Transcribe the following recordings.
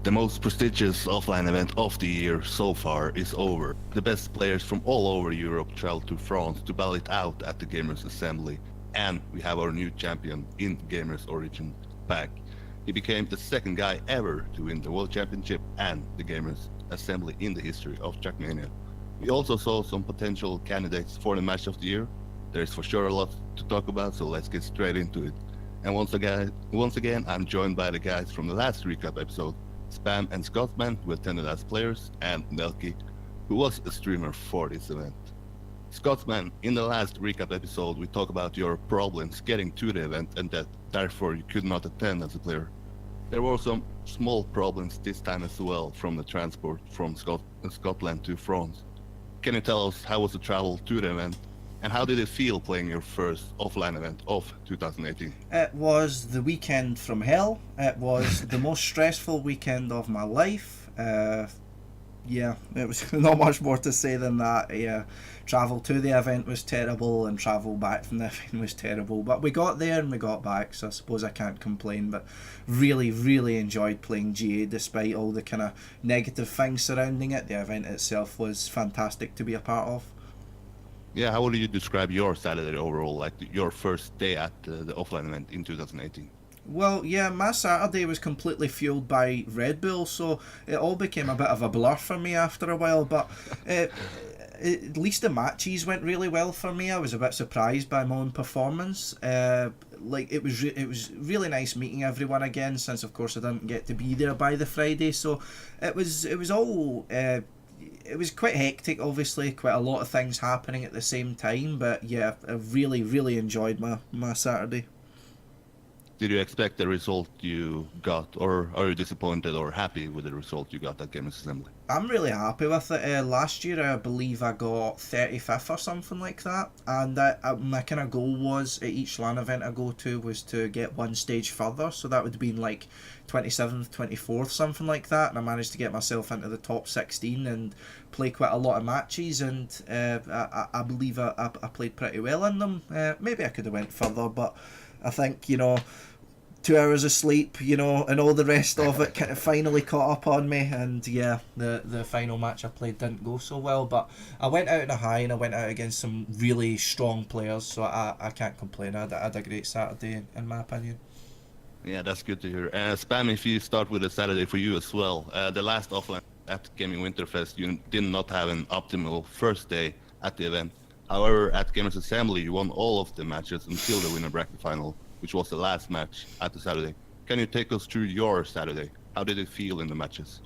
The most prestigious offline event of the year so far is over. The best players from all over Europe traveled to France to battle it out at the Gamers Assembly, and we have our new champion in Gamers Origin pack. He became the second guy ever to win the World Championship and the Gamers Assembly in the history of Trackmania. We also saw some potential candidates for the match of the year. There's for sure a lot to talk about, so let's get straight into it. And once again, I'm joined by the guys from the last recap episode, Spam and Scotsman, who attended as players, and Nelkey, who was a streamer for this event. Scotsman, in the last recap episode, we talked about your problems getting to the event and that therefore you could not attend as a player. There were some small problems this time as well from the transport from Scotland to France. Can you tell us how was the travel to the event and how did it feel playing your first offline event of 2018? It was the weekend from hell. It was the most stressful weekend of my life. Yeah, it was not much more to say than that. Yeah, travel to the event was terrible and travel back from the event was terrible. But we got there and we got back, so I suppose I can't complain. But really enjoyed playing GA despite all the kind of negative things surrounding it. The event itself was fantastic to be a part of. Yeah, how would you describe your Saturday overall, like your first day at the offline event in 2018? Well, yeah, my Saturday was completely fueled by Red Bull, so it all became a bit of a blur for me after a while. But at least the matches went really well for me. I was a bit surprised by my own performance. It was really nice meeting everyone again, since of course I didn't get to be there by the Friday. So it was all. It was quite hectic, obviously, quite a lot of things happening at the same time. But yeah, I really enjoyed my Saturday. Did you expect the result you got, or are you disappointed or happy with the result you got at Gamers Assembly? I'm really happy with it. Last year, I believe I got 35th or something like that, and my kind of goal was at each LAN event I go to was to get one stage further, so that would have been like 27th, 24th, something like that, and I managed to get myself into the top 16 and play quite a lot of matches, and I believe I played pretty well in them. Maybe I could have went further, but I think, 2 hours of sleep, and all the rest of it kind of finally caught up on me. And yeah, the final match I played didn't go so well, but I went out in a high and I went out against some really strong players, so I can't complain. I had a great Saturday, in my opinion. Yeah, that's good to hear. Spam, if you start with a Saturday for you as well, the last offline at Gaming Winterfest, you did not have an optimal first day at the event. However, at Gamers Assembly, you won all of the matches until the winner bracket final, which was the last match at the Saturday. Can you take us through your Saturday? How did it feel in the matches?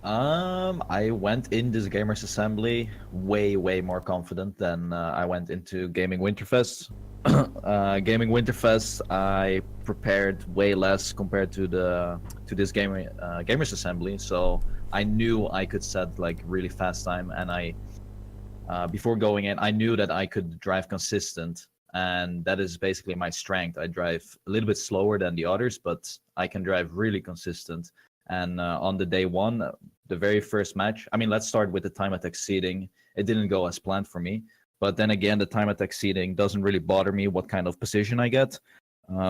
I went in this Gamers Assembly way more confident than I went into Gaming Winterfest. Gaming Winterfest, I prepared way less compared to this Gamers Assembly, so I knew I could set like really fast time, and before going in, I knew that I could drive consistent, and that is basically my strength. I drive a little bit slower than the others, but I can drive really consistent. And on the day one, the very first match, let's start with the time attack seeding. It didn't go as planned for me, but then again, the time attack seeding doesn't really bother me what kind of position I get,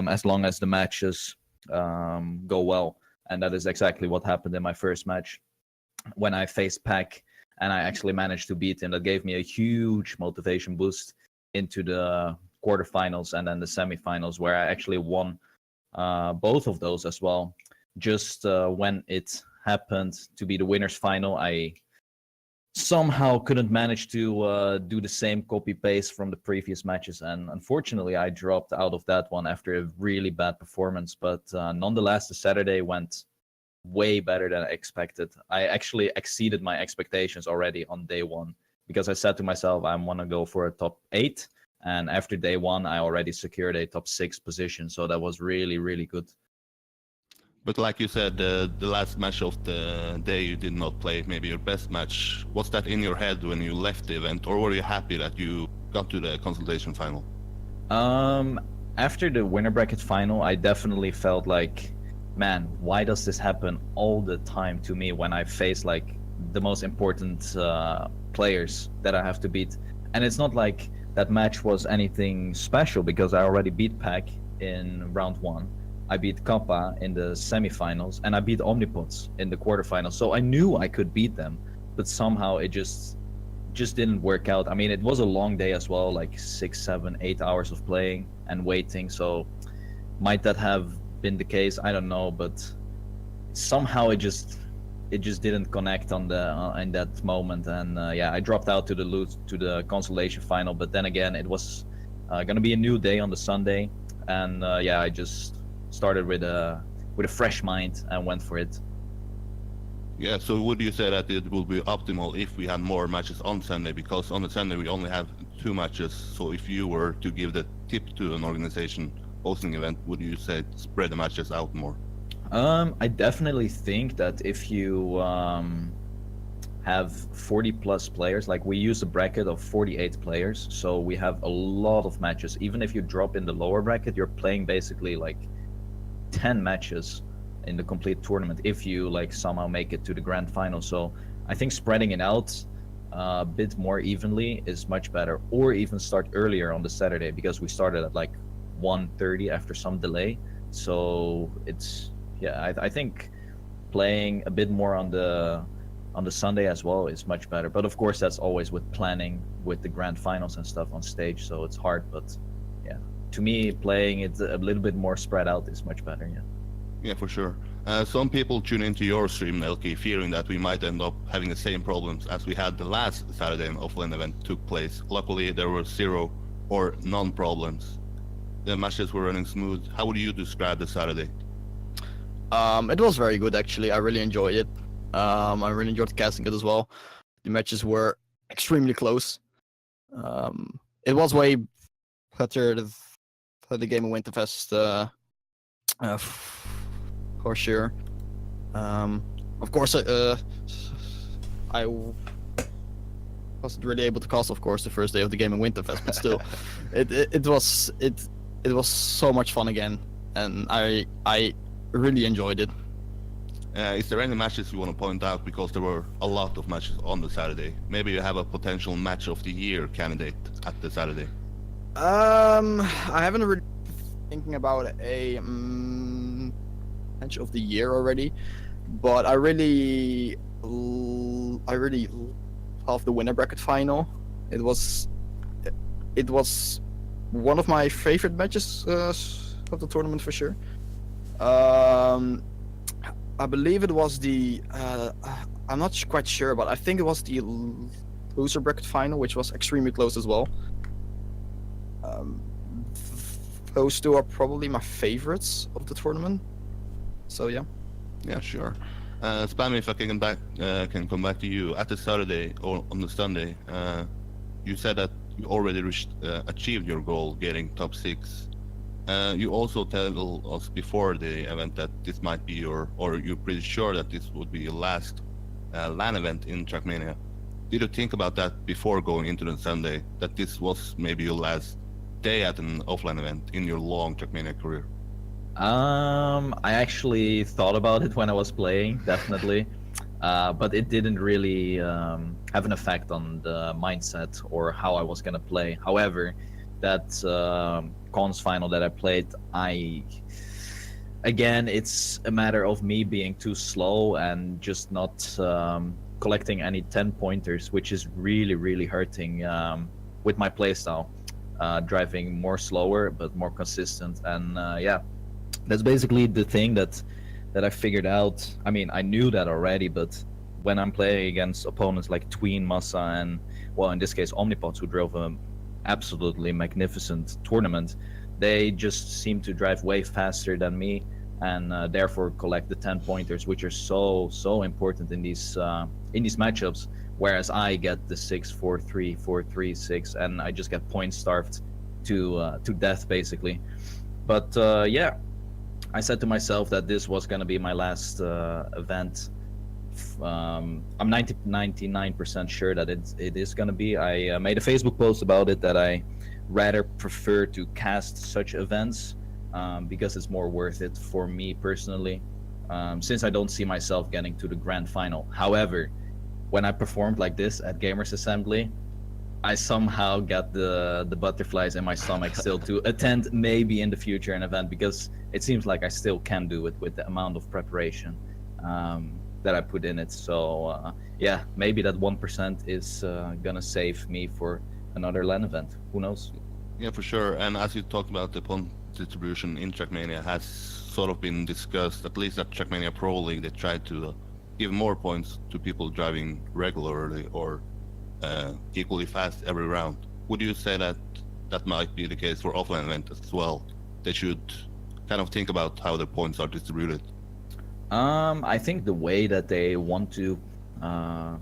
as long as the matches go well. And that is exactly what happened in my first match when I faced Pack, and I actually managed to beat him. That gave me a huge motivation boost into the quarterfinals and then the semifinals, where I actually won both of those as well. Just when it happened to be the winner's final, I somehow couldn't manage to do the same copy paste from the previous matches, and unfortunately I dropped out of that one after a really bad performance. But nonetheless, the Saturday went way better than I expected. I actually exceeded my expectations already on day one, because I said to myself I want to go for a top 8, and after day one I already secured a top 6 position, so that was really good. But like you said, the last match of the day you did not play maybe your best match. Was that in your head when you left the event, or were you happy that you got to the consultation final? After the winner bracket final, I definitely felt like, man, why does this happen all the time to me when I face like the most important players that I have to beat? And it's not like that match was anything special, because I already beat Pack in round 1, I beat Kappa in the semifinals, and I beat Omnipods in the quarterfinals. So I knew I could beat them, but somehow it just didn't work out. I mean, it was a long day as well, like 6, 7, 8 hours of playing and waiting. So might that have been the case? I don't know, but somehow it just didn't connect on the in that moment, and yeah, I dropped out to the consolation final. But then again, it was gonna be a new day on the Sunday, and yeah, I just started with a fresh mind and went for it. Yeah, so would you say that it would be optimal if we had more matches on Sunday? Because on the Sunday we only have 2 matches. So if you were to give the tip to an organization hosting event, would you say spread the matches out more? I definitely think that if you have 40 plus players, like we use a bracket of 48 players, so we have a lot of matches. Even if you drop in the lower bracket, you're playing basically like 10 matches in the complete tournament if you like somehow make it to the grand final. So I think spreading it out a bit more evenly is much better, or even start earlier on the Saturday, because we started at like 1:30 after some delay. So it's, yeah, I think playing a bit more on the Sunday as well is much better. But of course, that's always with planning with the grand finals and stuff on stage, so it's hard. But yeah, to me, playing it a little bit more spread out is much better. Yeah. Yeah, for sure. Some people tune into your stream, Nelkey, fearing that we might end up having the same problems as we had the last Saturday an offline event took place. Luckily, there were 0 or none problems. The matches were running smooth. How would you describe the Saturday? It was very good actually. I really enjoyed it. I really enjoyed casting it as well. The matches were extremely close. It was way better than the game of Winterfest, for sure. Of course, I wasn't really able to cast, of course, the first day of the game in Winterfest, but still, it was so much fun again, and I really enjoyed it. Is there any matches you want to point out? Because there were a lot of matches on the Saturday. Maybe you have a potential match of the year candidate at the Saturday. I haven't really thinking about a match of the year already, but I really love the winner bracket final. It was one of my favorite matches of the tournament for sure. I believe it was the I'm not quite sure, but I think it was the loser bracket final, which was extremely close as well. Those two are probably my favorites of the tournament. So yeah. Yeah, sure. Spammy, if I can come back to you at the Saturday or on the Sunday. You said that you already achieved your goal, getting top 6. You also tell us before the event that this might be or you're pretty sure that this would be your last LAN event in Trackmania. Did you think about that before going into the Sunday, that this was maybe your last day at an offline event in your long Trackmania career? I actually thought about it when I was playing, definitely. But it didn't really have an effect on the mindset or how I was gonna play. However, that cons final that I played, again, it's a matter of me being too slow and just not collecting any 10 pointers, which is really hurting with my playstyle. Driving more slower but more consistent, and yeah, that's basically the thing that I figured out. I mean, I knew that already, but when I'm playing against opponents like Tween, Massa, and, well, in this case Omnipods, who drove a absolutely magnificent tournament, they just seem to drive way faster than me, and therefore collect the 10 pointers, which are so important in these matchups. Whereas I get the 6, 4, 3, 4, 3, 6, and I just get point starved to death basically. But yeah, I said to myself that this was gonna be my last event. I'm 99% sure that it is gonna be. I made a Facebook post about it, that I rather prefer to cast such events because it's more worth it for me personally, since I don't see myself getting to the grand final. However, when I performed like this at Gamers Assembly, I somehow got the butterflies in my stomach still to attend maybe in the future an event, because it seems like I still can do it with the amount of preparation that I put in it. So yeah, maybe that 1% is gonna save me for another LAN event. Who knows? Yeah, for sure. And as you talked about, the point distribution in Trackmania has sort of been discussed, at least at Trackmania Pro League. They tried to give more points to people driving regularly or equally fast every round. Would you say that that might be the case for offline events as well? They should kind of think about how the points are distributed. I think the way that they want to uh,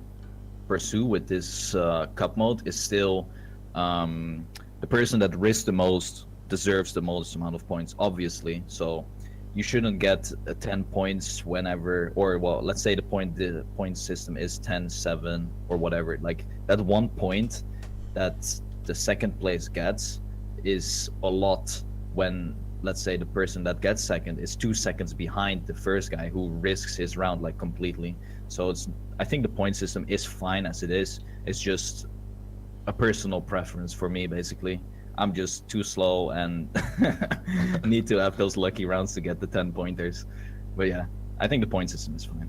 pursue with this cup mode is still the person that risks the most deserves the most amount of points, obviously. So you shouldn't get 10 points whenever, or well, let's say the point system is 10-7 or whatever. Like that 1 point that the second place gets is a lot when, let's say, the person that gets second is 2 seconds behind the first guy who risks his round like completely. So I think the point system is fine as it is. It's just a personal preference for me, basically. I'm just too slow and need to have those lucky rounds to get the 10 pointers. But yeah, I think the point system is fine.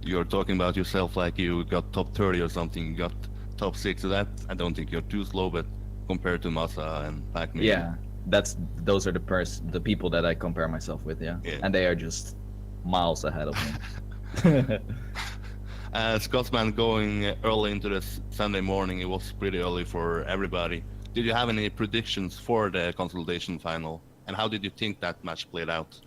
You're talking about yourself like you got top 30 or something, you got top 6 of that. I don't think you're too slow, but compared to Massa and Pac, maybe. Yeah, those are the people that I compare myself with, yeah. And they are just miles ahead of me. Scotsman going early into the Sunday morning, it was pretty early for everybody. Did you have any predictions for the consolidation final? And how did you think that match played out?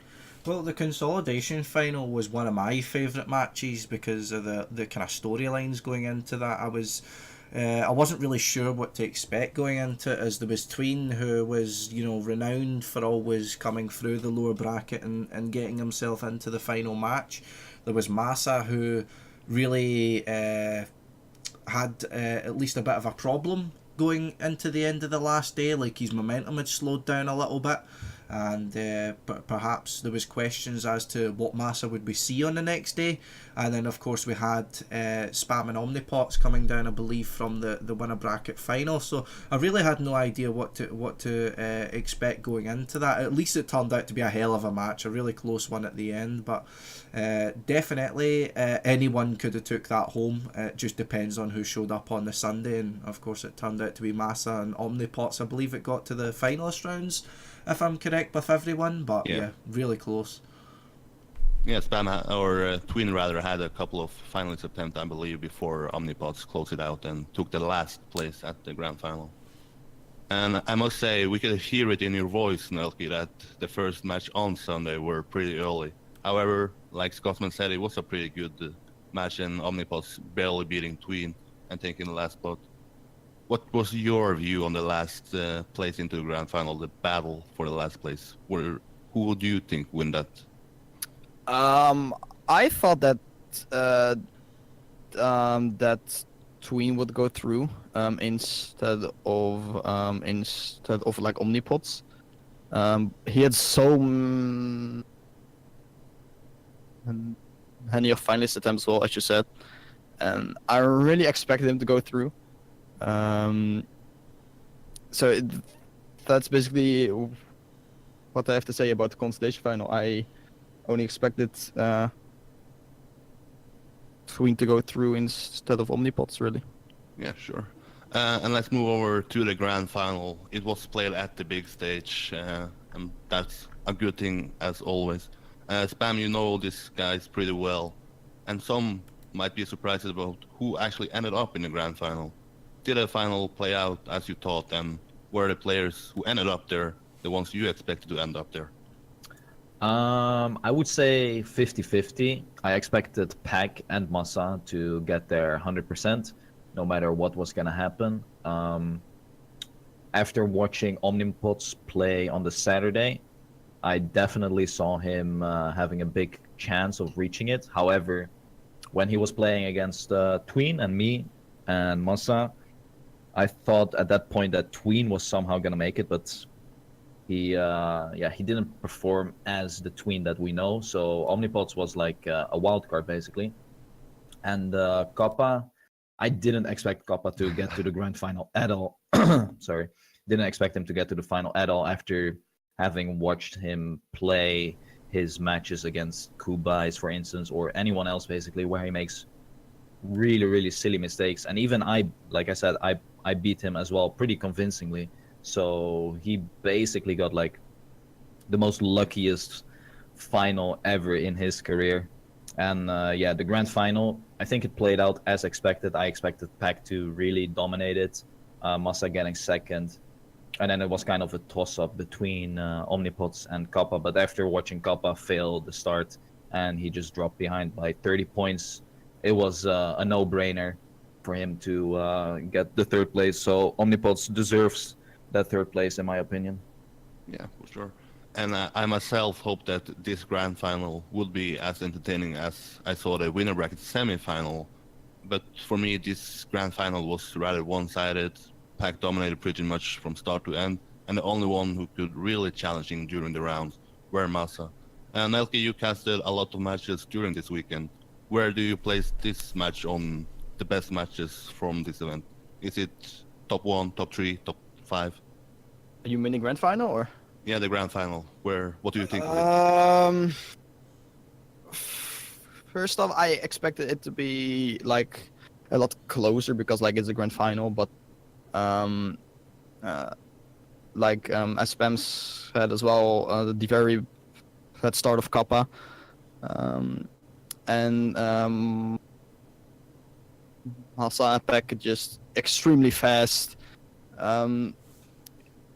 Well, the consolidation final was one of my favourite matches because of the kind of storylines going into that. I wasn't really sure what to expect going into it, as there was Tween, who was, you know, renowned for always coming through the lower bracket and getting himself into the final match. There was Massa, who really had at least a bit of a problem going into the end of the last day. Like his momentum had slowed down a little bit, and perhaps there was questions as to what Massa would we see on the next day. And then of course we had Spam and Omnipots coming down, I believe, from the winner bracket final. So I really had no idea what to expect going into that. At least it turned out to be a hell of a match, a really close one at the end. But definitely anyone could have took that home. It just depends on who showed up on the Sunday, and of course it turned out to be Massa and Omnipots. I believe it got to the finalist rounds, if I'm correct with everyone, but yeah really close. Yeah, Spam or Twin rather had a couple of finalist attempts, I believe, before Omnipots closed it out and took the last place at the grand final. And I must say, we could hear it in your voice, Nelkey, that the first match on Sunday were pretty early. However, like Scotsman said, it was a pretty good match, and Omnipots barely beating Tween and taking the last spot. What was your view on the last place into the grand final, the battle for the last place? Who would you think win that? I thought that that Tween would go through instead of like Omnipots. He had so many of finalist attempts, well, as you said, and I really expected him to go through. That's basically what I have to say about the consolidation final. I only expected Tween to go through instead of Omnipots, really. Yeah, sure. And let's move over to the grand final. It was played at the big stage, and that's a good thing as always. Spam, you know these guys pretty well, and some might be surprised about who actually ended up in the grand final. Did the final play out as you thought, and were the players who ended up there the ones you expected to end up there? I would say 50-50. I expected Pack and Massa to get their 100%, no matter what was going to happen. After watching Omnipots play on the Saturday, I definitely saw him having a big chance of reaching it. However, when he was playing against Tween and me and Massa, I thought at that point that Tween was somehow going to make it, but he didn't perform as the Tween that we know. So Omnipots was like a wild card, basically. And Kappa, I didn't expect Kappa to get to the grand final at all. Sorry, didn't expect him to get to the final at all after having watched him play his matches against Kubais, for instance, or anyone else basically, where he makes really, really silly mistakes. And even like I said, I beat him as well pretty convincingly. So he basically got like the most luckiest final ever in his career. And yeah, the grand final, I think it played out as expected. I expected Pac to really dominate it, Massa getting second. And then it was kind of a toss-up between Omnipods and Kappa. But after watching Kappa fail the start and he just dropped behind by 30 points, it was a no-brainer for him to get the third place. So Omnipods deserves that third place, in my opinion. Yeah, for sure. And I myself hope that this grand final would be as entertaining as I saw the winner bracket semi-final. But for me, this grand final was rather one-sided. Pac dominated pretty much from start to end, and the only one who could really challenge him during the rounds were Massa. And Nelkey, you casted a lot of matches during this weekend. Where do you place this match on the best matches from this event? Is it top 1, top 3, top 5? You mean the grand final or? Yeah, the grand final. What do you think of it? First off, I expected it to be like a lot closer because like it's a grand final, but as Spam said as well, the very that start of Kappa, and Massa and Pek just extremely fast.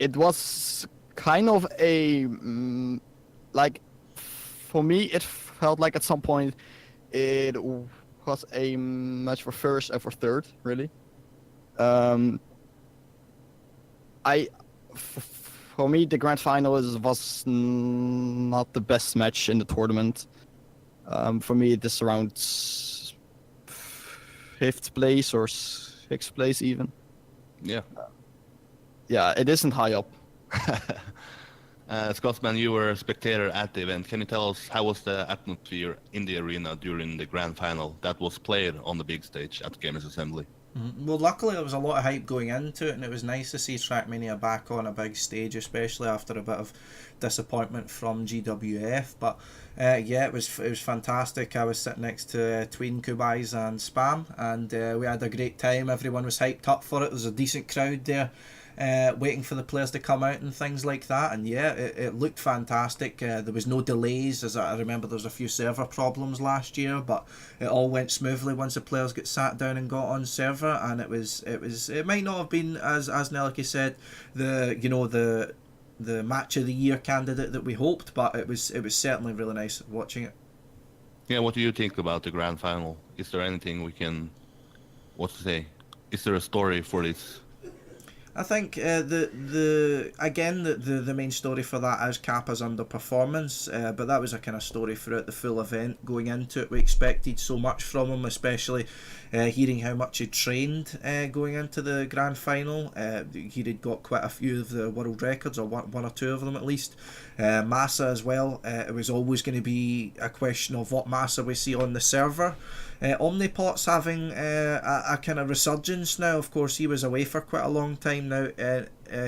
It was kind of a like for me it felt like at some point it was a match for first and for third, really. For me, the grand final was not the best match in the tournament. For me, it is around 5th place or 6th place even. Yeah. Yeah, it isn't high up. Scotsman, you were a spectator at the event. Can you tell us how was the atmosphere in the arena during the grand final that was played on the big stage at Gamers Assembly? Well, luckily there was a lot of hype going into it, and it was nice to see Trackmania back on a big stage, especially after a bit of disappointment from GWF. But yeah, it was fantastic. I was sitting next to Tween, Kubais and Spam, and we had a great time. Everyone was hyped up for it. There was a decent crowd there. Waiting for the players to come out and things like that, and yeah, it looked fantastic. There was no delays, as I remember there was a few server problems last year, but it all went smoothly once the players got sat down and got on server, and it might not have been as Nelkey said the match of the year candidate that we hoped, but it was certainly really nice watching it. Yeah, what do you think about the grand final? Is there anything we can, is there a story for this? I think the main story for that is Kappa's underperformance, but that was a kind of story throughout the full event. Going into it, we expected so much from him, especially hearing how much he trained going into the grand final. He had got quite a few of the world records, or one or two of them at least. Massa as well. It was always going to be a question of what Massa we see on the server. Omnipot's having a kind of resurgence now. Of course, he was away for quite a long time now.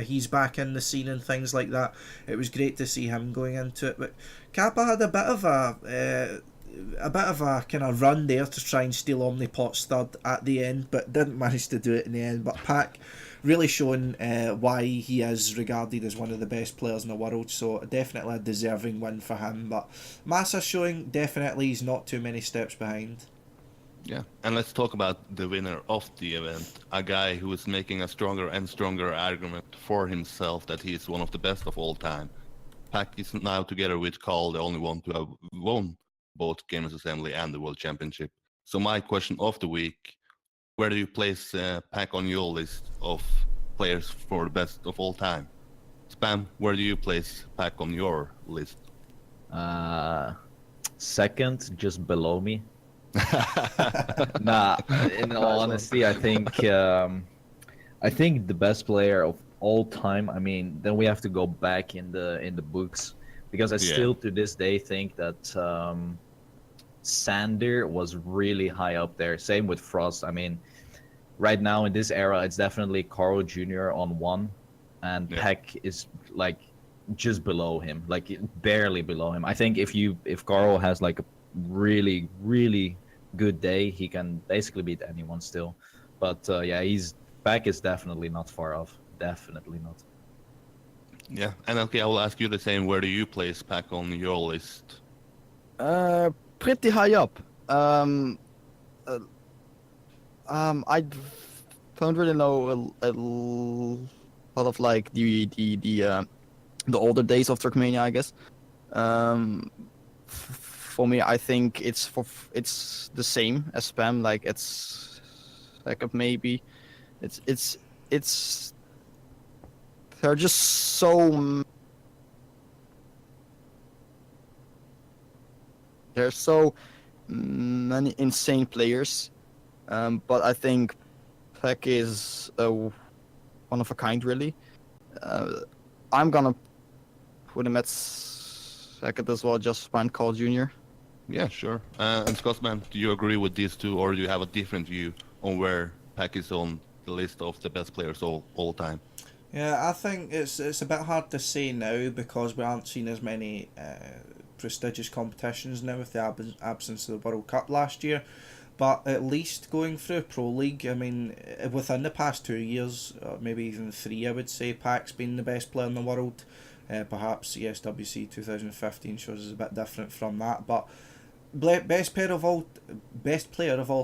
He's back in the scene and things like that. It was great to see him going into it. But Kappa had a bit of a kind of run there to try and steal Omnipot's third at the end, but didn't manage to do it in the end. But Pac really showing why he is regarded as one of the best players in the world, so definitely a deserving win for him. But Massa showing definitely he's not too many steps behind. Yeah, and let's talk about the winner of the event, a guy who is making a stronger and stronger argument for himself that he is one of the best of all time. Pac is now, together with Carl, the only one to have won both Gamers Assembly and the World Championship. So my question of the week, where do you place Pac on your list of players for the best of all time? Spam, where do you place Pac on your list? Second, just below me. Nah, in all honesty, I think the best player of all time. I mean, then we have to go back in the books, because I still to this day think that Sander was really high up there. Same with Frost. I mean, right now in this era, it's definitely Carl Jr. on 1, and Yeah. Peck is like just below him, like barely below him. I think if Carl has like a really good day, he can basically beat anyone still. But yeah, Peck is definitely not far off. Definitely not. Yeah, and okay, I will ask you the same. Where do you place Pack on your list? Pretty high up. I don't really know a lot of like the older days of Trackmania, I guess. For me, I think it's the same as spam. Like it's like a maybe. It's they're just so there's so many insane players. But I think Peck is one of a kind, really. I'm gonna put him at second as well, just behind Carl Jr. Yeah, sure. And Scotsman, do you agree with these two, or do you have a different view on where Pack is on the list of the best players all time? Yeah, I think it's a bit hard to say now because we aren't seeing as many prestigious competitions now with the absence of the World Cup last year. But at least going through Pro League, I mean, within the past 2 years, maybe even 3, I would say Pac's been the best player in the world. Perhaps ESWC 2015 shows us a bit different from that, but best player of all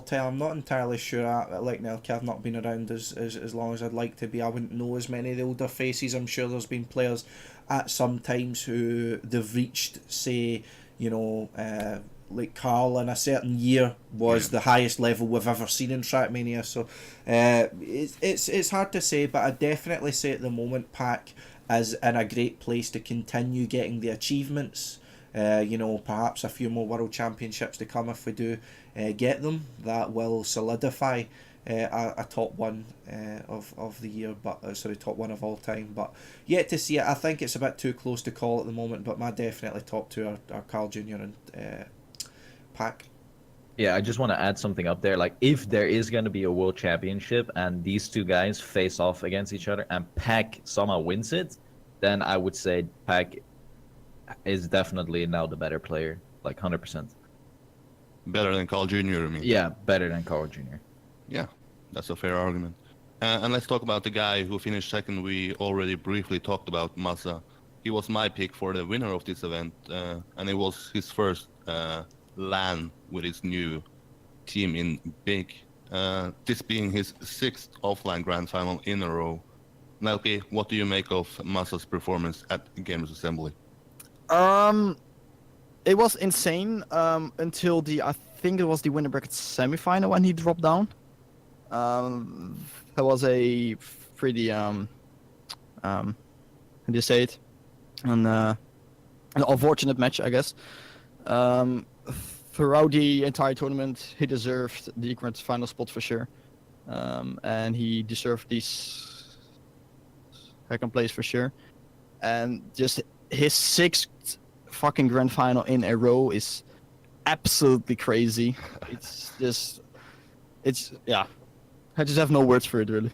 time. I'm not entirely sure. Like Nelkey, I've not been around as long as I'd like to be. I wouldn't know as many of the older faces. I'm sure there's been players at some times who they've reached, say, like Carl in a certain year was the highest level we've ever seen in Trackmania. So it's hard to say, but I definitely say at the moment Pac is in a great place to continue getting the achievements. Perhaps a few more world championships to come if we do get them. That will solidify a top one of the year, but top one of all time. But yet to see it. I think it's a bit too close to call at the moment. But my definitely top two are Carl Jr. and Pac. Yeah, I just want to add something up there. Like, if there is going to be a world championship and these two guys face off against each other and Pac somehow wins it, then I would say Pac is definitely now the better player, like 100%. Better than Carl Jr., I mean. Yeah, better than Carl Jr. Yeah, that's a fair argument. And let's talk about the guy who finished second. We already briefly talked about Massa. He was my pick for the winner of this event, and it was his first LAN with his new team in Big. This being his 6th offline grand final in a row. Nelkey, what do you make of Massa's performance at Gamers Assembly? It was insane until I think it was the winner bracket semifinal when he dropped down. That was a pretty how do you say it? An unfortunate match, I guess. Throughout the entire tournament, he deserved the grand final spot for sure, and he deserved this second place for sure. And just his 6th fucking grand final in a row is absolutely crazy. It's yeah. I just have no words for it, really.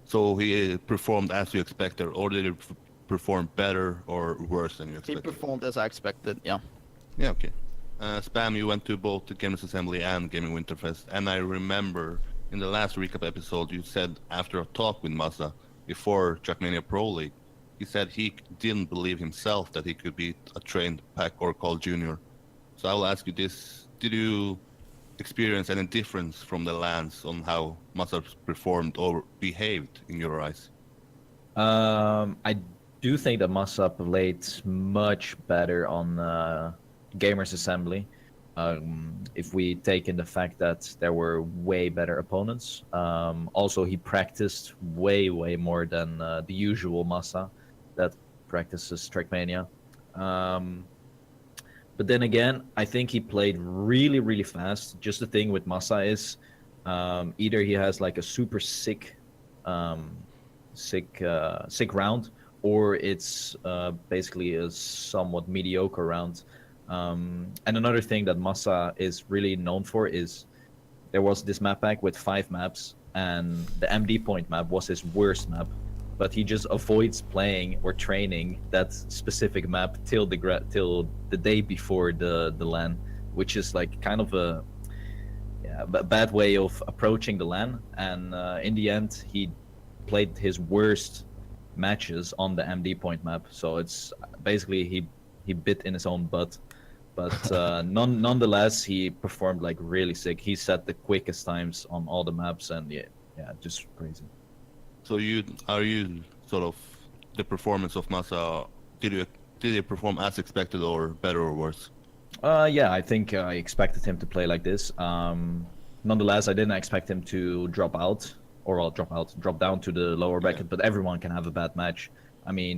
So he performed as you expected, or did he perform better or worse than you He expected? performed as I expected, yeah. Yeah, okay. Spam, you went to both the Gamers Assembly and Gaming Winterfest, and I remember in the last recap episode you said after a talk with Massa before Trackmania Pro League, he said he didn't believe himself that he could beat a trained Pac or Carl Jr. So I will ask you this: did you experience any difference from the lands on how Massa performed or behaved in your eyes? I do think that Massa played much better on Gamers Assembly. If we take in the fact that there were way better opponents. Also, he practiced way more than the usual Massa that practices Trackmania. But then again, I think he played really fast. Just the thing with Massa is either he has like a super sick round, or it's basically a somewhat mediocre round. And another thing that Massa is really known for is there was this map pack with 5 maps, and the MD point map was his worst map, but he just avoids playing or training that specific map till the day before the LAN, which is like kind of a bad way of approaching the LAN. And in the end, he played his worst matches on the MD point map. So it's basically he bit in his own butt. But nonetheless, he performed like really sick. He set the quickest times on all the maps, and yeah, just crazy. So are you sort of the performance of Massa? Did he perform as expected, or better or worse? Yeah, I think I expected him to play like this. Nonetheless, I didn't expect him to drop down to the lower bracket. But everyone can have a bad match. I mean,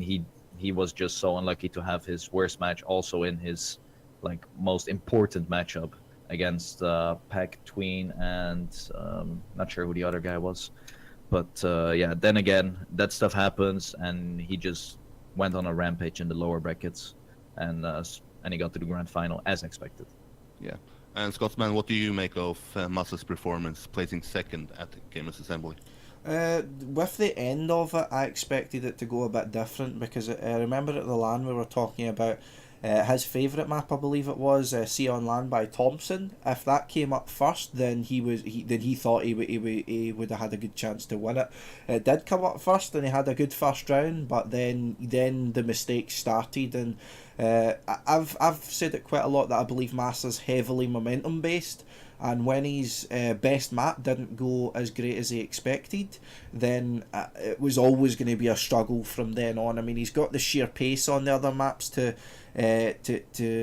he was just so unlucky to have his worst match also in his like most important matchup against Pack Tween and not sure who the other guy was. But yeah, then again, that stuff happens, and he just went on a rampage in the lower brackets, and he got to the grand final as expected. Yeah. And Scotsman, what do you make of Massa's performance, placing second at the Gamers Assembly? With the end of it, I expected it to go a bit different, because I remember at the LAN we were talking about his favourite map, I believe it was, Sea on Land by Thompson. If that came up first, then he thought he would have had a good chance to win it. It did come up first, and he had a good first round, but then the mistakes started, and I've said it quite a lot that I believe Massa's heavily momentum based. And when his best map didn't go as great as he expected, then it was always going to be a struggle from then on. I mean, he's got the sheer pace on the other maps to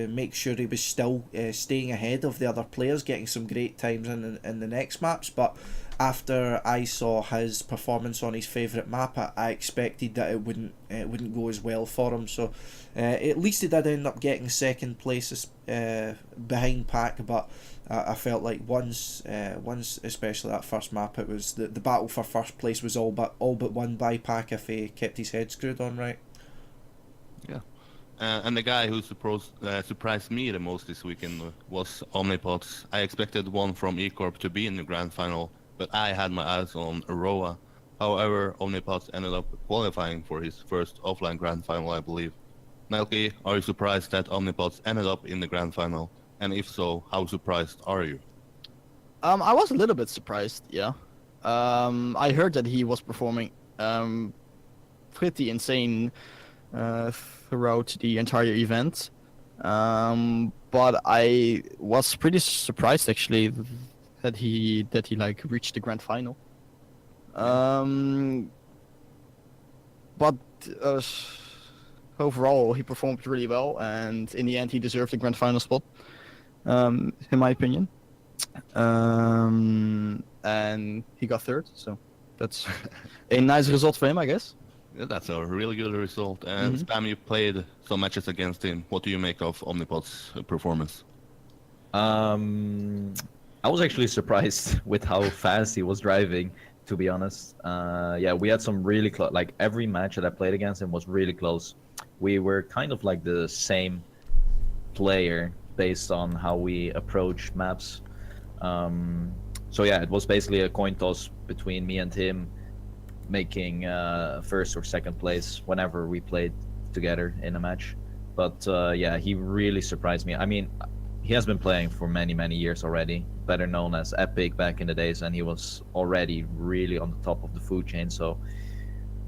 make sure he was still staying ahead of the other players, getting some great times in the next maps. But after I saw his performance on his favourite map, I expected that it wouldn't go as well for him. So at least he did end up getting second place behind Pack, but I felt like once especially that first map, it was the battle for first place was all but won by Pack if he kept his head screwed on right. Yeah. And the guy who surprised me the most this weekend was Omnipods. I expected one from E-Corp to be in the grand final, but I had my eyes on Aroa. However, Omnipods ended up qualifying for his first offline grand final, I believe. Nelkey, are you surprised that Omnipods ended up in the grand final? And if so, how surprised are you? I was a little bit surprised, yeah. I heard that he was performing pretty insane throughout the entire event. But I was pretty surprised actually that he like reached the grand final. But overall he performed really well, and in the end he deserved the grand final spot, in my opinion. And he got third, so that's a nice result for him, I guess. Yeah, that's a really good result. And Spam, you played some matches against him. What do you make of Omnipod's performance? I was actually surprised with how fast he was driving, to be honest. Yeah, we had some really close, like every match that I played against him was really close. We were kind of like the same player based on how we approach maps. So yeah, it was basically a coin toss between me and him, making first or second place whenever we played together in a match. But yeah, he really surprised me. I mean, he has been playing for many years already, better known as Epic back in the days, and he was already really on the top of the food chain. So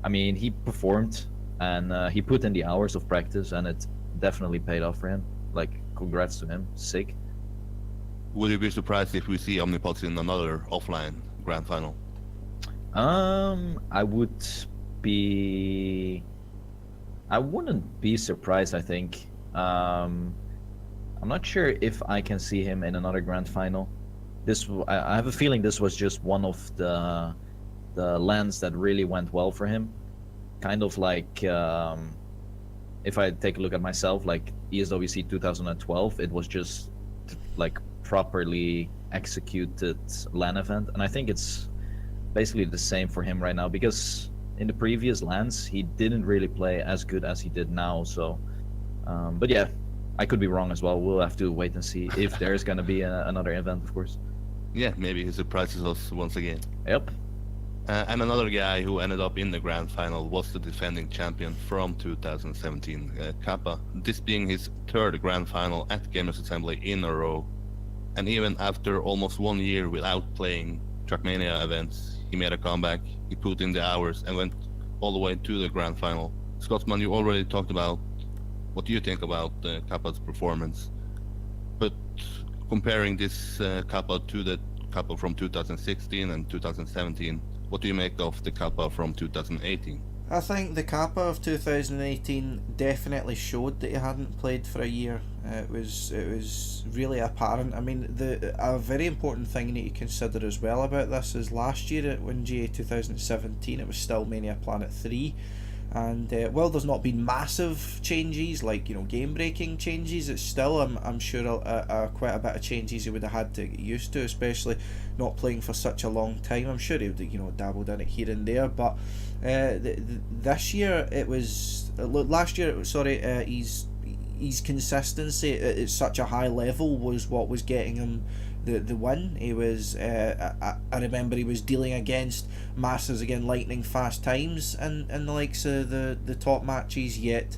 I mean, he performed, and he put in the hours of practice, and it definitely paid off for him. Like, congrats to him. Sick. Would you be surprised if we see Omnipods in another offline grand final? I wouldn't be surprised, I think. I'm not sure if I can see him in another grand final. I have a feeling this was just one of the lands that really went well for him. Kind of like, if I take a look at myself, like ESWC 2012, it was just like properly executed LAN event, and I think it's basically the same for him right now, because in the previous LANs he didn't really play as good as he did now. So but yeah, I could be wrong as well. We'll have to wait and see if there's gonna be another event, of course. Yeah, maybe he surprises us once again. Yep. And another guy who ended up in the grand final was the defending champion from 2017, Kappa. This being his third grand final at Gamers Assembly in a row. And even after almost 1 year without playing Trackmania events, he made a comeback, he put in the hours and went all the way to the grand final. Scotsman, you already talked about what do you think about Kappa's performance, but comparing this Kappa to the Kappa from 2016 and 2017, what do you make of the Kappa from 2018? I think the Kappa of 2018 definitely showed that he hadn't played for a year. It was really apparent. I mean, a very important thing you need to consider as well about this is last year when GA 2017 it was still Mania Planet 3, and while there's not been massive changes like game breaking changes, it's still I'm sure quite a bit of changes he would have had to get used to, especially not playing for such a long time. I'm sure he would have dabbled in it here and there, but this year it was last year sorry his consistency at such a high level was what was getting him the win. He was I remember he was dealing against Massa's again lightning fast times and the likes of the top matches, yet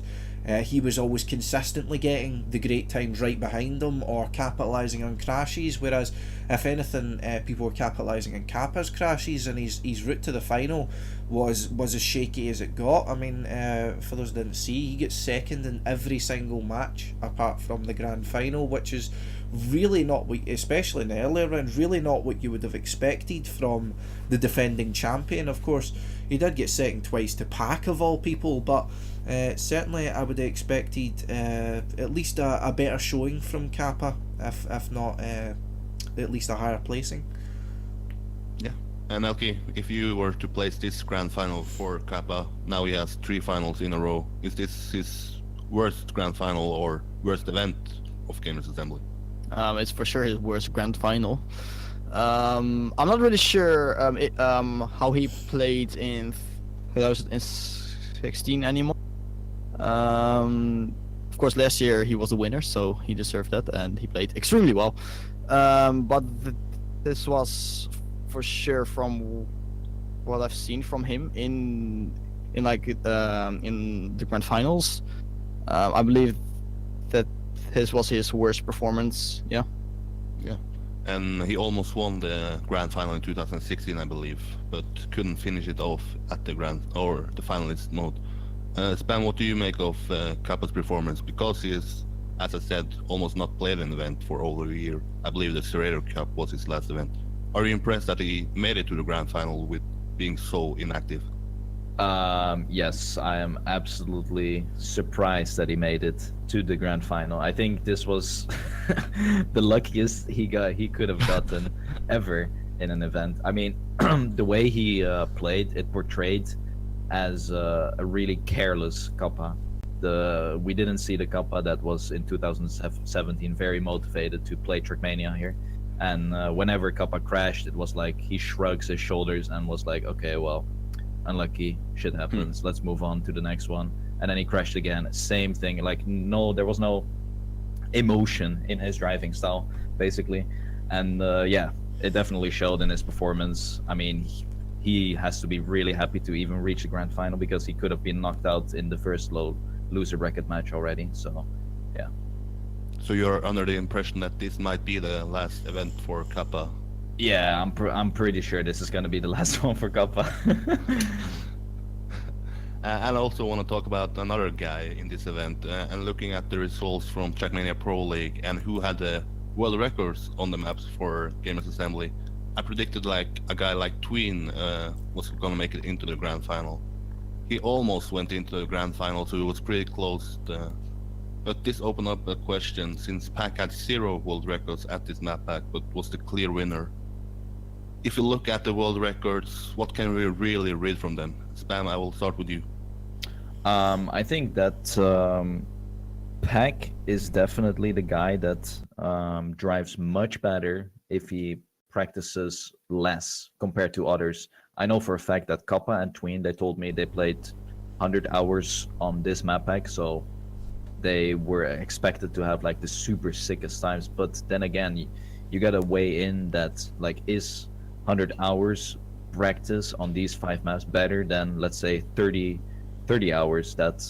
he was always consistently getting the great times right behind him or capitalising on crashes, whereas if anything people were capitalising on Kappa's crashes, and his route to the final was as shaky as it got. I mean, for those who didn't see, he gets second in every single match apart from the grand final, which is really not what, especially in the earlier round, really not what you would have expected from the defending champion. Of course, he did get second twice to Pack of all people, but certainly I would have expected at least a better showing from Kappa, if not at least a higher placing. Yeah. And Nelkey, if you were to place this grand final for Kappa, now he has 3 finals in a row. Is this his worst grand final or worst event of Gamers Assembly? It's for sure his worst grand final. I'm not really sure how he played in 2016 anymore. Of course, last year he was the winner, so he deserved that, and he played extremely well. But this was for sure, from what I've seen from him in the grand finals, I believe that his was his worst performance. Yeah. And he almost won the grand final in 2016, I believe, but couldn't finish it off at the the finalist mode. Span, what do you make of Kappa's performance? Because he is, as I said, almost not played an event for over a year. I believe the Serrator Cup was his last event. Are you impressed that he made it to the grand final with being so inactive? Yes, I am absolutely surprised that he made it to the grand final. I think this was the luckiest he could have gotten ever in an event. I mean, the way he played, it portrayed as a really careless Kappa. We didn't see the Kappa that was in 2017 very motivated to play Trackmania here. And whenever Kappa crashed, it was like he shrugs his shoulders and was like, okay, well, unlucky, shit happens, let's move on to the next one. And then he crashed again, same thing. Like, no, there was no emotion in his driving style, basically. And yeah, it definitely showed in his performance. I mean, he has to be really happy to even reach the grand final, because he could have been knocked out in the first loser bracket match already. So yeah. So you're under the impression that this might be the last event for Kappa? Yeah, I'm pretty sure this is going to be the last one for Kappa. And I also want to talk about another guy in this event, and looking at the results from Trackmania Pro League and who had the world records on the maps for Gamers Assembly. I predicted like a guy like Tween was going to make it into the grand final. He almost went into the grand final, so it was pretty close. But this opened up a question, since Pack had 0 world records at this map pack, but was the clear winner. If you look at the world records, what can we really read from them? Spam, I will start with you. I think that Pack is definitely the guy that drives much better if he practices less compared to others. I know for a fact that Kappa and Tween, they told me they played 100 hours on this map pack, so they were expected to have like the super sickest times. But then again, you gotta weigh in that, like, is 100 hours practice on these 5 maps better than, let's say, 30 hours that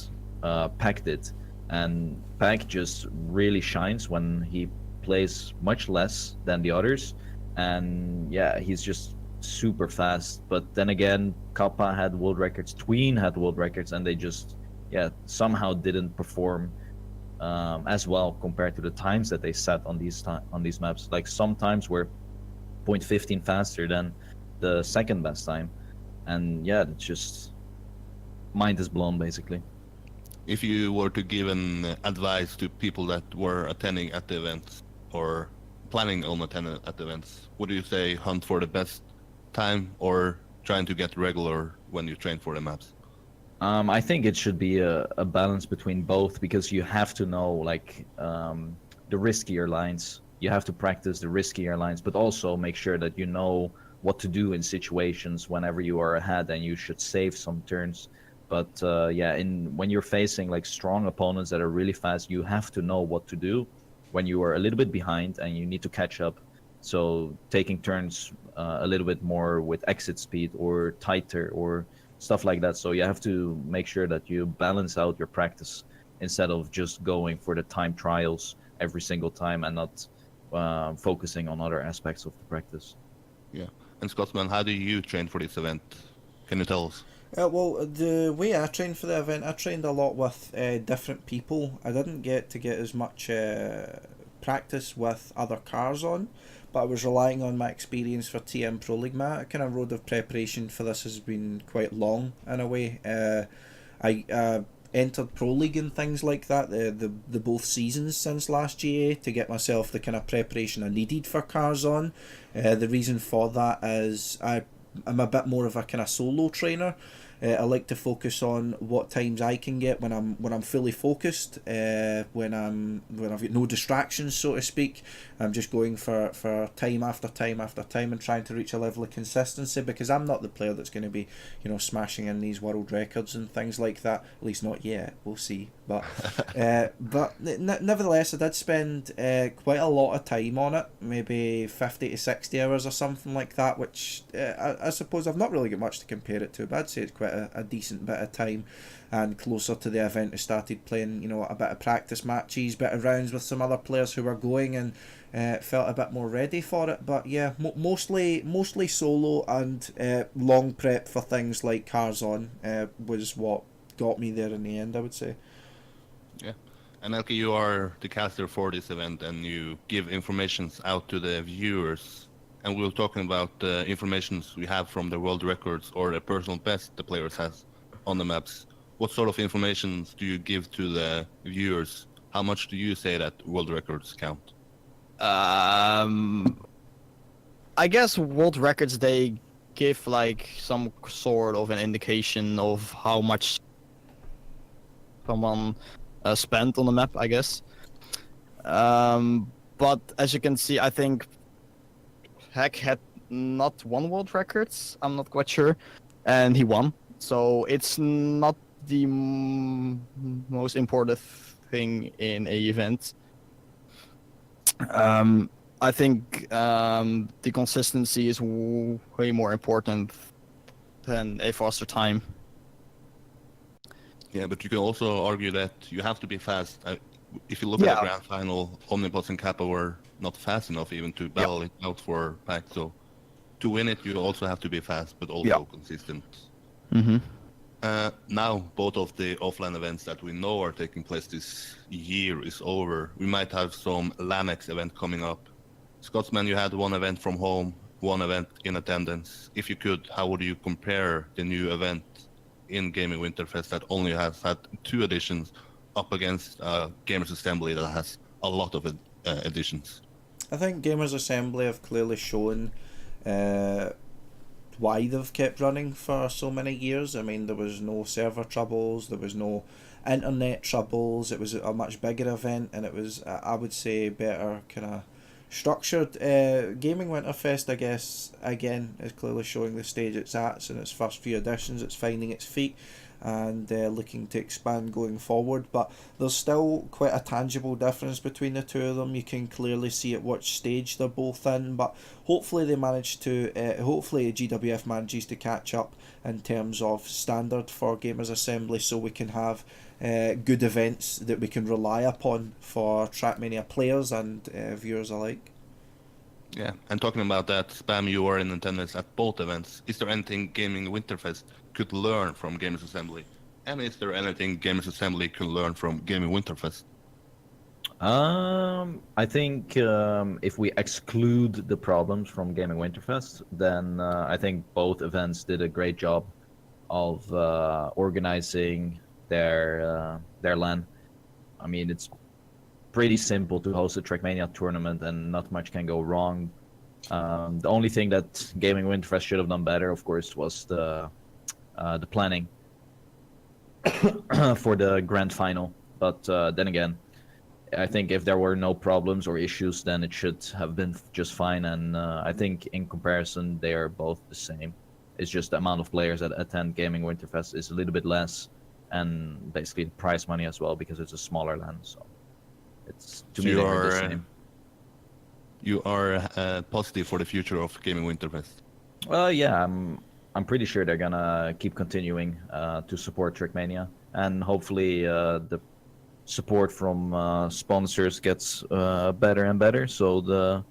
Pack did. And Pack just really shines when he plays much less than the others. And yeah, he's just super fast. But then again, Kappa had world records, Tween had world records, and they just, yeah, somehow didn't perform as well compared to the times that they set on these maps. Like sometimes were 0.15 faster than the second best time, and yeah, it's just mind is blown basically. If you were to give an advice to people that were attending at the events or planning on attending at the events, would you say hunt for the best time or trying to get regular when you train for the maps? I think it should be a balance between both, because you have to know like the riskier lines. You have to practice the riskier lines, but also make sure that you know what to do in situations whenever you are ahead, and you should save some turns. But yeah, when you're facing like strong opponents that are really fast, you have to know what to do when you are a little bit behind and you need to catch up. So taking turns a little bit more with exit speed or tighter or stuff like that. So you have to make sure that you balance out your practice instead of just going for the time trials every single time and not focusing on other aspects of the practice. Yeah. And Scotsman, how do you train for this event? Can you tell us? Well, the way I trained for the event, I trained a lot with different people. I didn't get to get as much practice with other cars on, but I was relying on my experience for TM Pro League. My kind of road of preparation for this has been quite long in a way. I entered Pro League and things like that, the both seasons since last GA, to get myself the kind of preparation I needed for cars on. The reason for that is I'm a bit more of a kind of solo trainer. I like to focus on what times I can get when I'm fully focused. When I've got no distractions, so to speak. I'm just going for time after time after time and trying to reach a level of consistency, because I'm not the player that's going to be, smashing in these world records and things like that. At least not yet. We'll see. But nevertheless, I did spend quite a lot of time on it, maybe 50 to 60 hours or something like that, which I suppose I've not really got much to compare it to, but I'd say it's quite a decent bit of time. And closer to the event, I started playing, a bit of practice matches, bit of rounds with some other players who were going, and felt a bit more ready for it. But yeah, mostly solo, and long prep for things like cars on was what got me there in the end, I would say. Yeah. And Nelkey, you are the caster for this event, and you give informations out to the viewers. And we were talking about the informations we have from the world records or the personal best the players has on the maps. What sort of information do you give to the viewers? How much do you say that world records count? I guess world records, they give like some sort of an indication of how much someone spent on the map, I guess. But as you can see, I think Heck had not won world records. I'm not quite sure, and he won. So it's not the most important thing in a event. I think the consistency is way more important than a faster time. Yeah, but you can also argue that you have to be fast. If you look at the grand final, Omnibus and Kappa were not fast enough even to battle it out for Pack. So to win it, you also have to be fast, but also consistent. Mm-hmm. Now, both of the offline events that we know are taking place this year is over. We might have some LANX event coming up. Scotsman, you had one event from home, one event in attendance. If you could, how would you compare the new event in Gaming Winterfest that only has had 2 editions up against Gamers Assembly that has a lot of editions? I think Gamers Assembly have clearly shown why they've kept running for so many years. I mean, there was no server troubles, there was no internet troubles, it was a much bigger event, and it was, I would say, better kind of structured. Gaming Winterfest, I guess, again, is clearly showing the stage it's at. In its first few editions, it's finding its feet. and looking to expand going forward. But there's still quite a tangible difference between the two of them. You can clearly see at which stage they're both in, but hopefully they manage to. Hopefully GWF manages to catch up in terms of standard for Gamers Assembly, so we can have good events that we can rely upon for Trackmania players and viewers alike. Yeah, and talking about that, Spam, you are in attendance at both events. Is there anything Gaming Winterfest could learn from Gamers Assembly? And is there anything Gamers Assembly can learn from Gaming Winterfest? I think if we exclude the problems from Gaming Winterfest, then I think both events did a great job of organizing their LAN. I mean, it's pretty simple to host a Trackmania tournament, and not much can go wrong. The only thing that Gaming Winterfest should have done better, of course, was the planning for the grand final. But then again, I think if there were no problems or issues, then it should have been just fine. And I think in comparison, they are both the same. It's just the amount of players that attend Gaming Winterfest is a little bit less, and basically the prize money as well, because it's a smaller LAN. So it's to me they're the same. You are positive for the future of Gaming Winterfest. Well, yeah, I'm pretty sure they're gonna keep continuing to support Trackmania, and hopefully the support from sponsors gets better and better, so the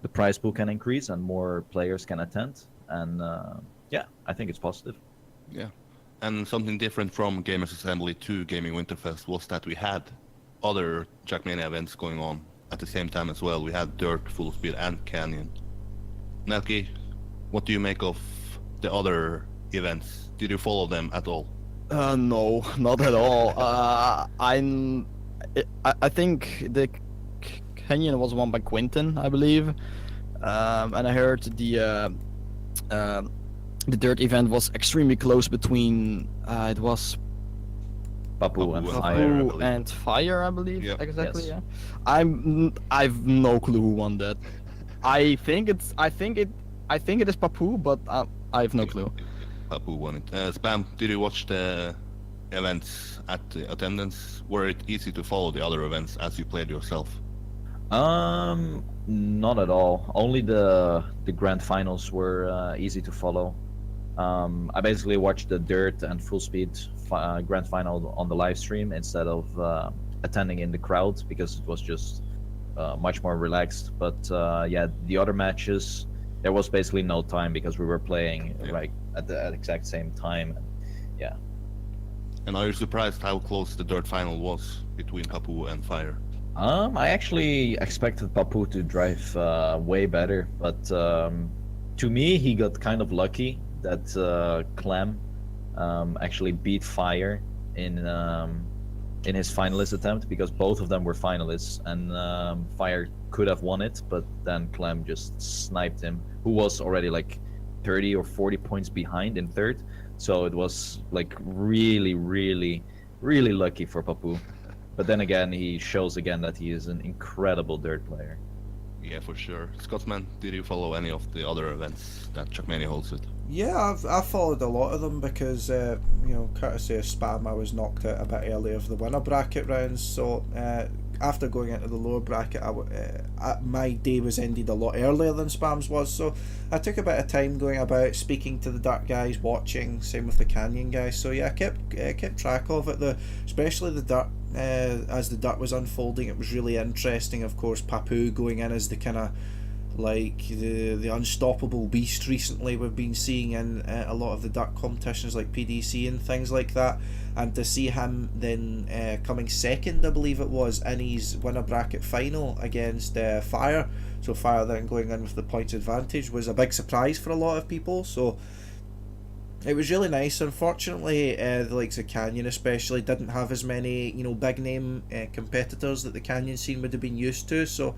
prize pool can increase and more players can attend. And yeah, I think it's positive. Yeah, and something different from Gamers Assembly to Gaming Winterfest was that we had other Trackmania events going on at the same time as well. We had Dirt, Full Speed, and Canyon. Nelkey, what do you make of the other events? Did you follow them at all? No, not at all. I think the Canyon was won by Quinton, I believe, and I heard the Dirt event was extremely close between it was Papu and Papu Fire. Fire. and Fire, I believe. Yep. Exactly. Yes. Yeah. I've no clue who won that. I think it is Papu, but I have no clue. Papu won it. Spam, did you watch the events at the attendance? Were it easy to follow the other events as you played yourself? Not at all. Only the grand finals were easy to follow. I basically watched the Dirt and Full Speed grand final on the live stream instead of attending in the crowd, because it was just much more relaxed. But yeah, the other matches, there was basically no time because we were playing like at the exact same time. Yeah. And are you surprised how close the Dirt final was between Papu and Fire? I actually expected Papu to drive way better, but to me he got kind of lucky that Clem actually beat Fire in his finalist attempt, because both of them were finalists, and Fire could have won it, but then Clem just sniped him, who was already like 30 or 40 points behind in third. So it was like really, really, really lucky for Papu. But then again, he shows again that he is an incredible Dirt player. Yeah, for sure. Scotsman, did you follow any of the other events that Trackmania holds it? Yeah, I've followed a lot of them because, courtesy of Spam, I was knocked out a bit early of the winner bracket rounds. So after going into the lower bracket, my day was ended a lot earlier than Spam's was. So I took a bit of time going about, speaking to the Dirt guys, watching. Same with the Canyon guys. So yeah, I kept track of it. Especially the Dirt. As the Dirt was unfolding, it was really interesting. Of course, Papu going in as the kind of like the unstoppable beast recently we've been seeing in a lot of the Dirt competitions like PDC and things like that, and to see him then coming second, I believe it was, in his winner bracket final against Fire. So Fire then going in with the points advantage was a big surprise for a lot of people. So it was really nice. Unfortunately, the likes of Canyon especially didn't have as many, big name competitors that the Canyon scene would have been used to, so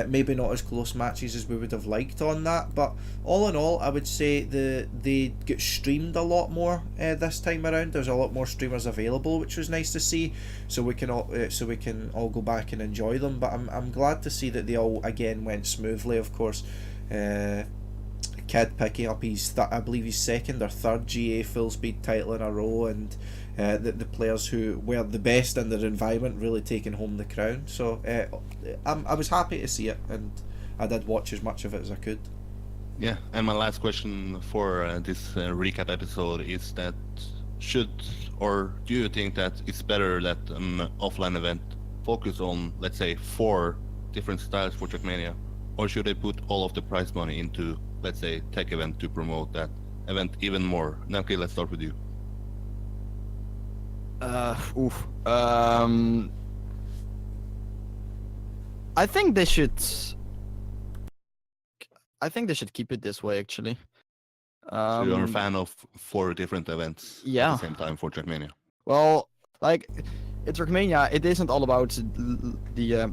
maybe not as close matches as we would have liked on that. But all in all, I would say they get streamed a lot more this time around. There's a lot more streamers available, which was nice to see. So we can all go back and enjoy them. But I'm glad to see that they all again went smoothly. Of course, kid picking up his, I believe his second or third GA full speed title in a row, and the players who were the best in their environment really taking home the crown. So I was happy to see it, and I did watch as much of it as I could. Yeah, and my last question for this recap episode is that should or do you think that it's better that an offline event focus on, let's say, 4 different styles for Trackmania, or should they put all of the prize money into, let's say, tech event to promote that event even more? Nelkey, let's start with you. I think they should. I think they should keep it this way, actually. So you're a fan of 4 different events at Yeah. the same time for Trackmania? Well, like, in Trackmania, it isn't all about the.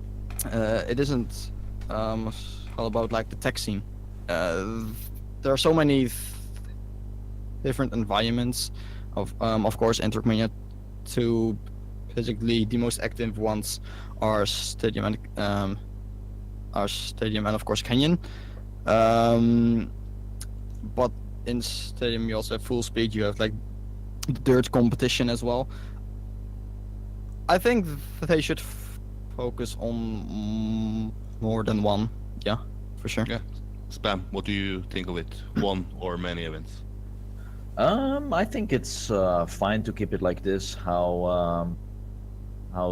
It isn't all about like the tech scene. There are so many different environments of course, in Trackmania. To basically the most active ones are Stadium and of course Canyon. But in Stadium you also have full speed. You have like the dirt competition as well. I think that they should focus on more than one. Yeah, for sure. Yeah. Spam, what do you think of it? 1 or many events? I think it's fine to keep it like this. How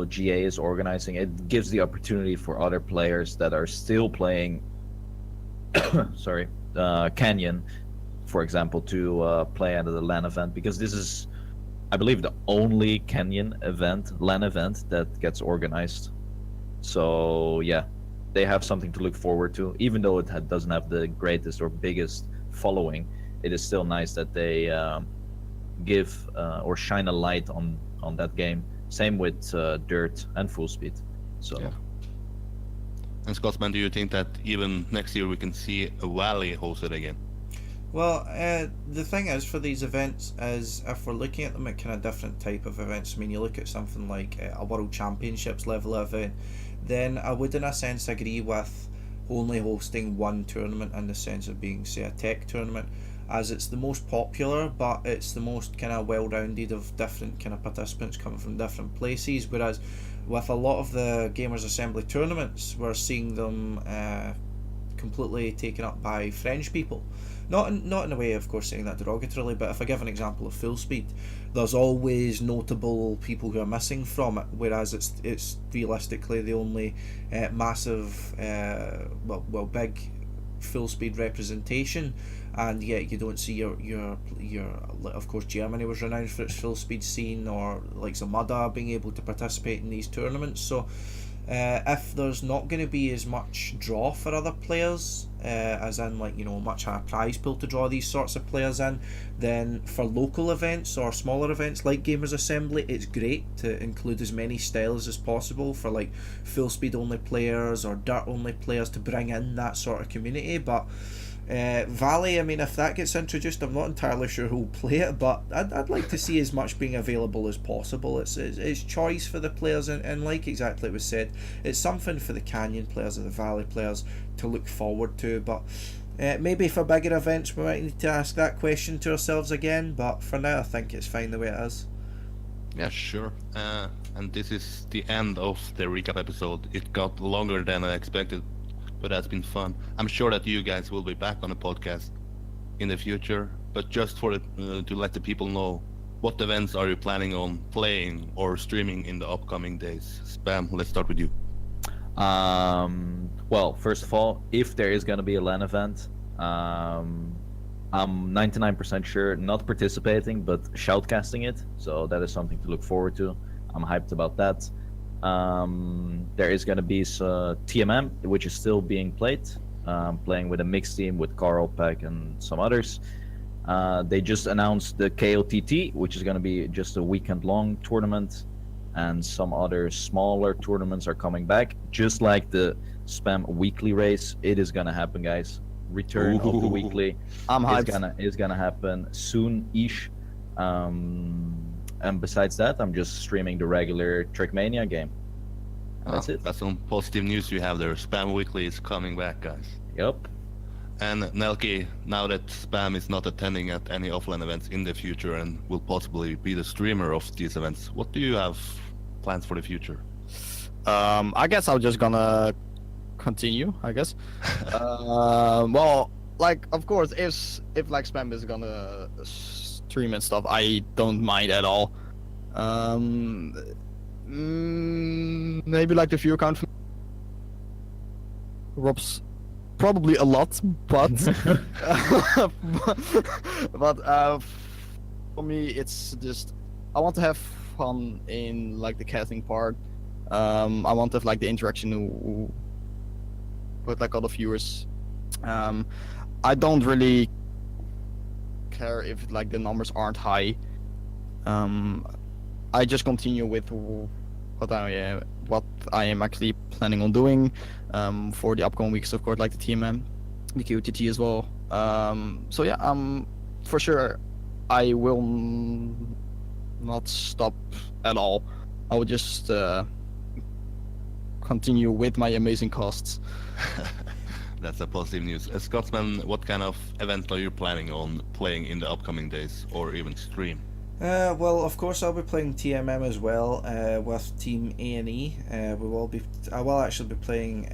GA is organizing it gives the opportunity for other players that are still playing. Sorry, Canyon, for example, to play at the LAN event, because this is, I believe, the only Canyon event, LAN event that gets organized. So yeah, they have something to look forward to, even though it doesn't have the greatest or biggest following. It is still nice that they give or shine a light on that game. Same with Dirt and Full Speed. So. Yeah. And Scotsman, do you think that even next year we can see a Valley hosted again? Well, the thing is for these events is if we're looking at them at kind of different type of events. I mean, you look at something like a World Championships level event, then I would in a sense agree with only hosting one tournament in the sense of being, say, a tech tournament, as it's the most popular, but it's the most kind of well-rounded of different kind of participants coming from different places. Whereas with a lot of the Gamers Assembly tournaments, we're seeing them completely taken up by French people. Not in a way, of course, saying that derogatorily, but if I give an example of Full Speed, there's always notable people who are missing from it, whereas it's realistically the only massive, big Full Speed representation. And yet you don't see your of course, Germany was renowned for its full speed scene, or like Zamada being able to participate in these tournaments. So if there's not going to be as much draw for other players, as in like, you know, much higher prize pool to draw these sorts of players in, then for local events or smaller events like Gamers Assembly, it's great to include as many styles as possible for like full speed only players or dirt only players to bring in that sort of community. But Valley, I mean, if that gets introduced, I'm not entirely sure who'll play it, but I'd like to see as much being available as possible. It's choice for the players, and like exactly it was said, it's something for the Canyon players or the Valley players to look forward to. But maybe for bigger events we might need to ask that question to ourselves again, but for now I think it's fine the way it is. Yeah, sure. And this is the end of the recap episode. It got longer than I expected, but that's been fun. I'm sure that you guys will be back on the podcast in the future, but just for to let the people know, what events are you planning on playing or streaming in the upcoming days? Spam, let's start with you. Well, first of all, if there is going to be a LAN event, I'm 99% sure not participating, but shoutcasting it. So that is something to look forward to. I'm hyped about that. There is going to be TMM, which is still being played. Playing with a mixed team with Carl, Peck, and some others. They just announced the KOTT, which is going to be just a weekend-long tournament, and some other smaller tournaments are coming back. Just like the Spam weekly race, it is going to happen, guys. Return of the weekly. I'm hyped. Is gonna happen soon-ish. And besides that, I'm just streaming the regular Trackmania game. And that's it. That's some positive news you have there. Spam Weekly is coming back, guys. Yep. And Nelkey, now that Spam is not attending at any offline events in the future and will possibly be the streamer of these events, what do you have plans for the future? I guess I'm just gonna continue. I guess. Well, like of course, if like Spam is gonna stream and stuff, I don't mind at all. Maybe like the viewer count Rob's probably a lot, but but for me it's just I want to have fun in like the casting part. I want to have like the interaction with like other viewers. I don't really care if like the numbers aren't high. I just continue with what I am actually planning on doing for the upcoming weeks, of course, like the TMM, the QTT as well. So yeah, for sure, I will not stop at all. I will just continue with my amazing costs. That's a positive news. Scotsman, what kind of event are you planning on playing in the upcoming days or even stream? Well, of course, I'll be playing TMM as well with Team A&E. I will actually be playing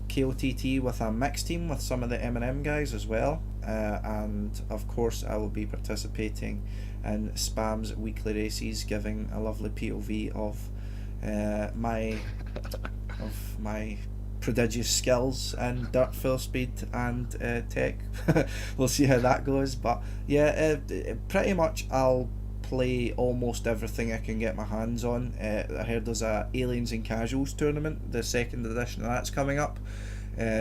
KOTT with a mixed team with some of the M&M guys as well. And of course, I will be participating in Spam's weekly races, giving a lovely POV of my prodigious skills and dirt, full speed, and tech. We'll see how that goes, but yeah, pretty much I'll play almost everything I can get my hands on. I heard there's a Aliens and Casuals tournament, the second edition of that's coming up.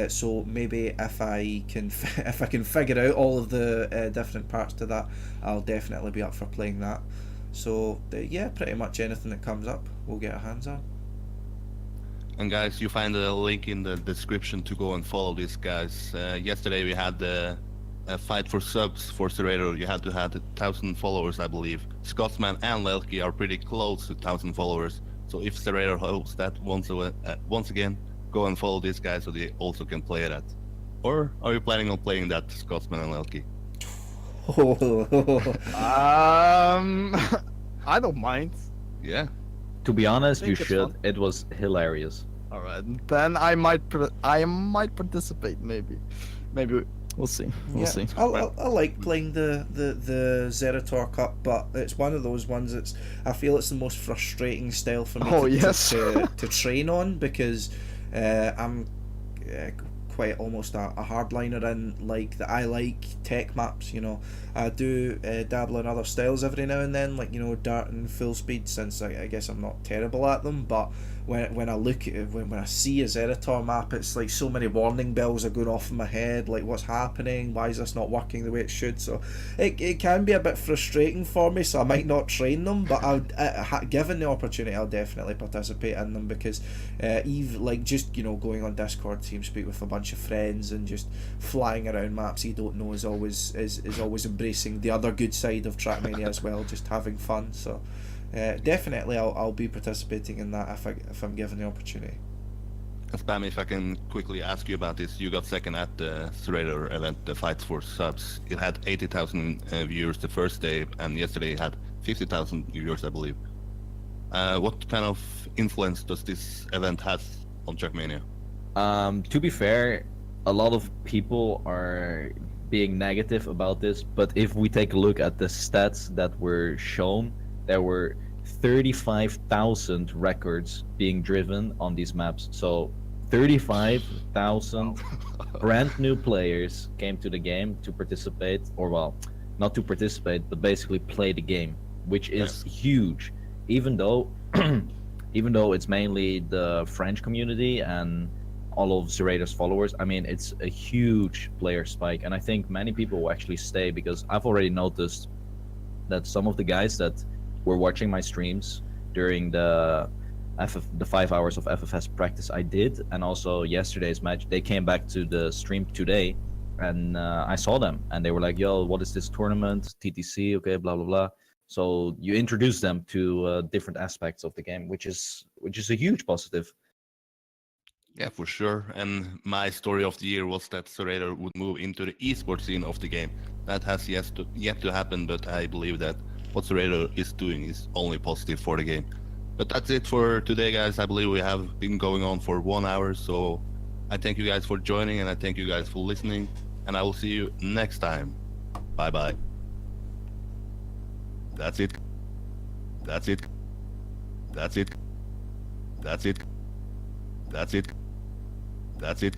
So maybe if I can figure out all of the different parts to that, I'll definitely be up for playing that. So yeah, pretty much anything that comes up, we'll get our hands on. And guys, you find a link in the description to go and follow these guys. Yesterday we had the fight for subs for Serrator. You had to have 1,000 followers, I believe. Scotsman and Nelkey are pretty close to 1,000 followers. So if Serrator hosts that once again, go and follow these guys so they also can play that. Or are you planning on playing that, Scotsman and Nelkey? I don't mind. Yeah. To be honest, you think it's should. fun. It was hilarious. All right, then I might participate. Maybe we'll see. We'll see. I like playing the Zerator Cup, but it's one of those ones that's I feel it's the most frustrating style for me to train on because I'm quite almost a hardliner in like that. I like tech maps, you know. I do dabble in other styles every now and then, like, you know, dirt and full speed, since I guess I'm not terrible at them, but when I look at it, when I see a Zerator map, it's like so many warning bells are going off in my head, like what's happening, why is this not working the way it should? So it can be a bit frustrating for me, so I might not train them, but given the opportunity, I'll definitely participate in them because even like just, you know, going on Discord, TeamSpeak with a bunch of friends and just flying around maps you don't know is always embracing the other good side of Trackmania as well, just having fun. So definitely I'll be participating in that if I'm given the opportunity. Spam, if I can quickly ask you about this, you got second at the Serrator event, the Fights for Subs. It had 80,000 viewers the first day, and yesterday it had 50,000 viewers, I believe. What kind of influence does this event have on Trackmania? To be fair, a lot of people are being negative about this, but if we take a look at the stats that were shown, there were 35,000 records being driven on these maps. So 35,000 brand new players came to the game to participate, or well, not to participate, but basically play the game, which is huge. Even though it's mainly the French community and all of Zerator's followers, I mean, it's a huge player spike, and I think many people will actually stay because I've already noticed that some of the guys that were watching my streams during the 5 hours of FFS practice I did, and also yesterday's match, they came back to the stream today, and I saw them, and they were like, "Yo, what is this tournament? TTC, okay, blah blah blah." So you introduce them to different aspects of the game, which is a huge positive. Yeah, for sure. And my story of the year was that Serrator would move into the esports scene of the game. That has yet to happen, but I believe that what Serrator is doing is only positive for the game. But that's it for today, guys. I believe we have been going on for 1 hour, so I thank you guys for joining, and I thank you guys for listening, and I will see you next time. Bye bye. That's it. That's it. That's it. That's it. That's it. That's it.